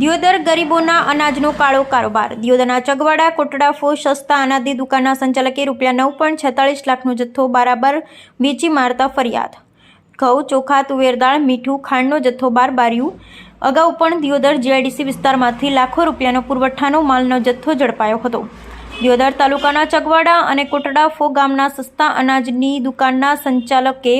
દિયોદર ગરીબોના અનાજનો કાળો કારોબાર। દિયોદરના ચગવાડા કોટડા ફો સસ્તા અનાજની દુકાનના સંચાલકે ₹9.46 લાખનો જથ્થો બરાબર વેચી મારતા ફરિયાદ। ઘઉં, ચોખા, તુવેર દાળ, મીઠું, ખાંડનો જથ્થો બાર બાર્યું। અગાઉ પણ દિયોદર જીઆઈડીસી વિસ્તારમાંથી લાખો રૂપિયાનો પુરવઠાનો માલનો જથ્થો ઝડપાયો હતો। દિયોદર તાલુકાના ચગવાડા અને કોટડા ફો ગામના સસ્તા અનાજની દુકાનના સંચાલકે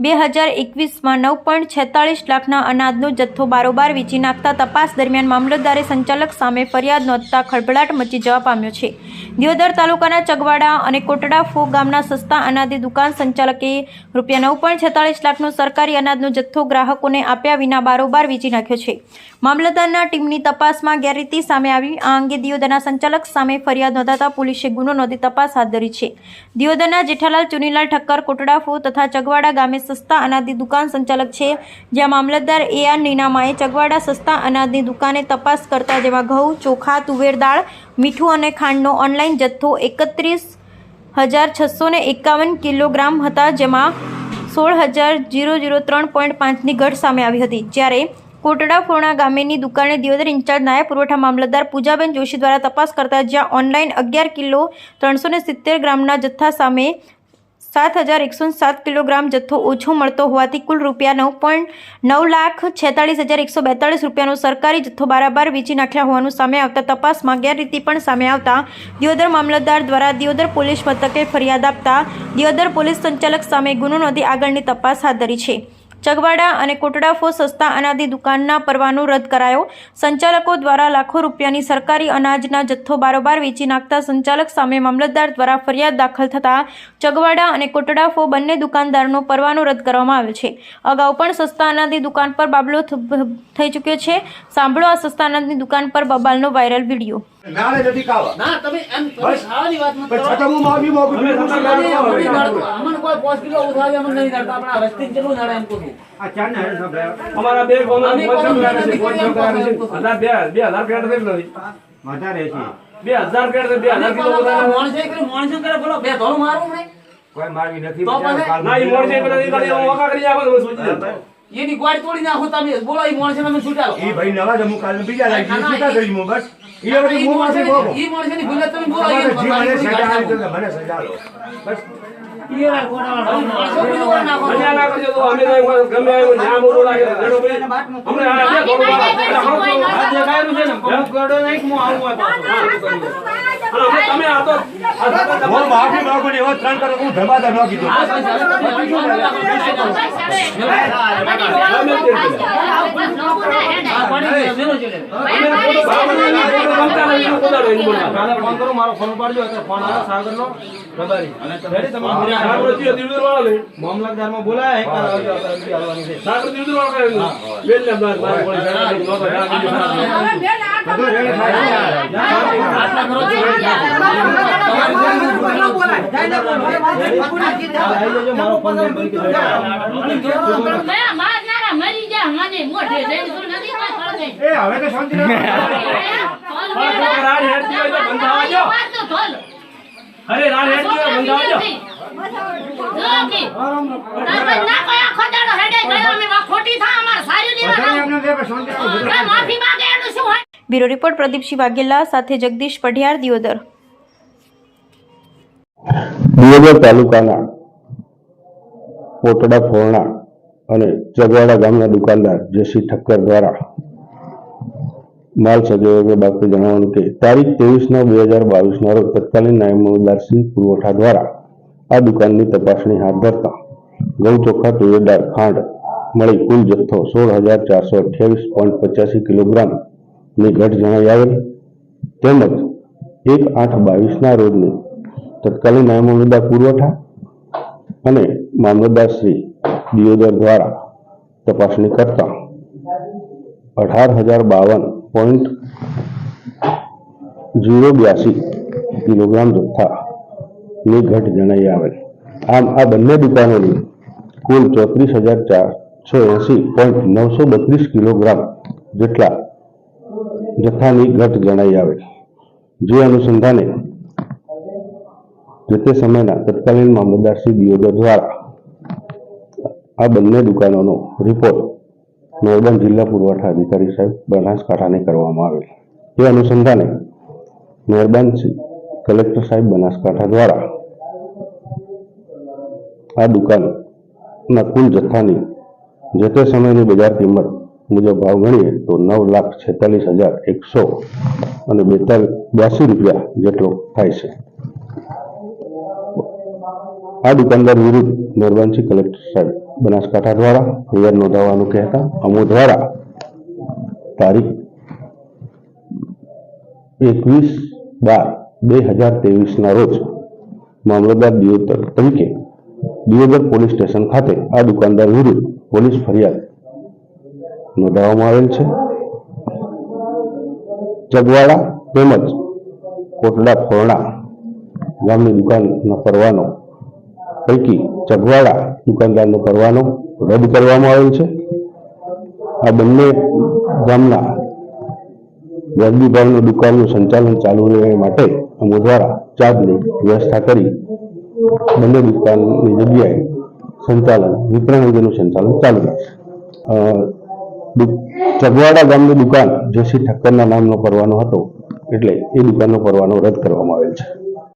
2021માં ₹9.46 લાખના અનાજનો જથ્થો બારોબાર વેચી નાખતા તપાસ દરમિયાન મામલતદારે સંચાલક સામે ફરિયાદ નોંધતા ખળભળાટ મચી જવા પામ્યો છે। દિયોદર તાલુકાના ચગવાડા અને કોટડા ફો ગામના સસ્તા અનાજની દુકાન સંચાલકે ₹9.46 લાખનો સરકારી અનાજનો જથ્થો ગ્રાહકોને આપ્યા વિના બારોબાર વેચી નાખ્યો છે। મામલતદારના ટીમની તપાસમાં ગેરરીતિ સામે આવી। આ અંગે દિયોદરના સંચાલક સામે ફરિયાદ નોંધાતા પોલીસે ગુનો નોંધી તપાસ હાથ ધરી છે। દિયોદરના જેઠાલાલ ચુનીલાલ ઠક્કર કોટડા ફો તથા ચગવાડા ગામે સસ્તા અનાજની દુકાન સંચાલક છે, જ્યાં મામલતદાર AR નીનામાએ ચગવાડા સસ્તા અનાજની દુકાને તપાસ કરતા જેમાં ઘઉં, ચોખા, તુવેર દાળ, મીઠું અને ખાંડનો ઓનલાઈન જથ્થો 31,651 કિલોગ્રામ હતા, જેમાં 16,003.5ની ઘટ સામે આવી હતી। જ્યારે કોટડા ફોના ગામેની દુકાને દિયોદર ઇન્ચાર્જ નાયબ પુરવઠા મામલતદાર પૂજાબેન જોશી દ્વારા તપાસ કરતા જ્યાં ઓનલાઈન 11 કિલો 370 ગ્રામના જથ્થા સામે 7,107 કિલોગ્રામ જથ્થો ઓછો મળતો હોવાથી કુલ ₹9,46,142 રૂપિયાનો સરકારી જથ્થો બારાબાર વેચી નાખ્યા હોવાનું સામે આવતા તપાસમાં ગેરરીતિ પણ સામે આવતા દિયોદર મામલતદાર દ્વારા દિયોદર પોલીસ મથકે ફરિયાદ આપતા દિયોદર પોલીસ સંચાલક સામે ગુનો નોંધી આગળની તપાસ હાથ ધરી છે। ચગવાડા અને કોટડા ફો સસ્તા અનાજની દુકાનના પરવાનો રદ કરાયો। સંચાલકો દ્વારા લાખો રૂપિયાની સરકારી અનાજના જથ્થો બારોબાર વેચી નાખતા સંચાલક સામે મામલતદાર દ્વારા ફરિયાદ દાખલ થતા ચગવાડા અને કોટડા ફો બંને દુકાનદારનો પરવાનો રદ કરવામાં આવ્યો છે। અગાઉ પણ સસ્તા અનાજની દુકાન પર બાબલો થઈ ચૂક્યો છે। સાંભળો આ સસ્તા અનાજની દુકાન પર બબાલનો વાયરલ વિડીયો। નાળે નથી કાવા ના તમે એમ ખાવાની વાત મત કરો। છતાં હું માફી માંગુ છું। અમને કોઈ 5 કિલો ઉઠાવી અમને નહીં નડતા, આપણા રસ્તે કેટલું નડે એમ કહું। આ ચાર ને સાહેબ અમારા બે કોના પોચમ કરે છે, પોચમ કરે છે। 2000 પેડ દે લો વધારે છે। 2000 પેડ દે 2000 કિલો બધા મોણસે કરે બોલો બે ધોળ મારું ને કોઈ મારવી નથી। તો પછી ના ઈ મોણ છે પેલા ઈ ગાડી ઓકા કરી આવો તો સોચી જતા એની ગોળી તોડી નાખો તમે બોલો ઈ મોણસે તમે છૂટાલો। ઈ ભાઈ નવા જ હું કાલ બીજા લાગી છૂટા કરી હું બસ ઈ હવે હું માસી બોલો ઈ મોણસેની ભૂલ તમે બોલો મને ઈ સજા આપો મને સજા લો બસ ઈ યાર કોણાવાળો મોણસો બીજો નાખો મજા ના કરજો તો અમે ગમે આવ્યો ન્યા મોરો લાગે ઘણો ભાઈ અમને આ બે થોડું આજે કાયરું છે ને બહુ ગડો નહીં હું આવું અને તમે આ તો હું માફી માંગુ ને એવો ત્રણ કરો હું ધમાદા ન કીધું। મારો ફોન પાડજો ફોન આવ્યો સાગરનો રબારી અને મામલતદારમાં બોલાય સાગર દીવદર વાળો બેન ને બાર હવે તો શાંતિ રાડ હેડતી હોય તો બંધાવજો। અરે રાડ હેડતી હોય બંધાવજો। બ્યુરો રિપોર્ટ પ્રદીપસિંહ વાઘેલા સાથે જગદીશ પઢિયાર, દિયોદર। દિયોદર તાલુકાના કોટડા ફોરણા અને ચગવાડા ગામના દુકાનદાર જેસી ઠક્કર દ્વારા માલ સજાવવા બાબતે જણાવવાનું કે તારીખ 23/9/2022ના રોજ તત્કાલીન નાયબ મામલતદાર શ્રી પુરવઠા દ્વારા આ દુકાનની તપાસણી હાથ ધરતા ઘઉં, ચોખા, તુવેર દાળ, ખાંડ મળી કુલ જથ્થો 16,428.85 કિલોગ્રામ ની ઘટ જણાઈ આવેલ તેમજ 1/8/22ના રોજની તત્કાલીન નાયબ મામલતદાર પુરવઠા અને મામલતદાર શ્રી દિયોદર દ્વારા તપાસણી કરતા 18,052.082 કિલોગ્રામ જથ્થાની ઘટ જણાઈ આવેલ। આમ આ બંને દુકાનોની કુલ 34,480.932 કિલોગ્રામ જેટલા જથ્થાની ઘટ જણાઈ આવેલ, જે અનુસંધાને જે તે સમયના તત્કાલીન મામલતદાર શ્રી દિયોદર દ્વારા આ બંને દુકાનોનો રિપોર્ટ નર્મદા જિલ્લા પુરવઠા અધિકારી સાહેબ બનાસકાંઠાને કરવામાં આવેલ. એ અનુસંધાને નર્મદા કલેક્ટર સાહેબ બનાસકાંઠા દ્વારા આ દુકાનના કુલ જથ્થાની જે તે સમયની બજાર કિંમત મુજબ ભાવ ગણીએ તો 9,46,182 રૂપિયા જેટલો થાય છે. આ દુકાનદાર વિરુદ્ધ નર્મદા કલેક્ટર સાહેબ બનાસકાંઠા દ્વારા ફરિયાદ નોંધાવવાનું કહેતા અમો દ્વારા તારીખ 21/12/2023 રોજ મામલતદાર દિયોદર તરીકે દિયોદર પોલીસ સ્ટેશન ખાતે આ દુકાનદાર વિરુદ્ધ પોલીસ ફરિયાદ નોંધાવવામાં આવેલ છે. ચગવાડા તેમજ કોટડા ફોરણા ગામની દુકાનનો પરવાનો પૈકી ચગવાડા દુકાનદારનો પરવાનો રદ કરવામાં આવેલ છે. આ બંને ગામના વ્યાજબી ભાવની દુકાનનું સંચાલન ચાલુ રહે માટે અમો દ્વારા ચાર્જની વ્યવસ્થા કરી બંને દુકાનની જગ્યાએ સંચાલન વિતરણ અંગેનું સંચાલન ચાલુ રહે છે. ચગવાડા ગામની દુકાન જેસી ઠક્કરના નામનો પરવાનો હતો એટલે એ દુકાનનો પરવાનો રદ કરવામાં આવેલ છે.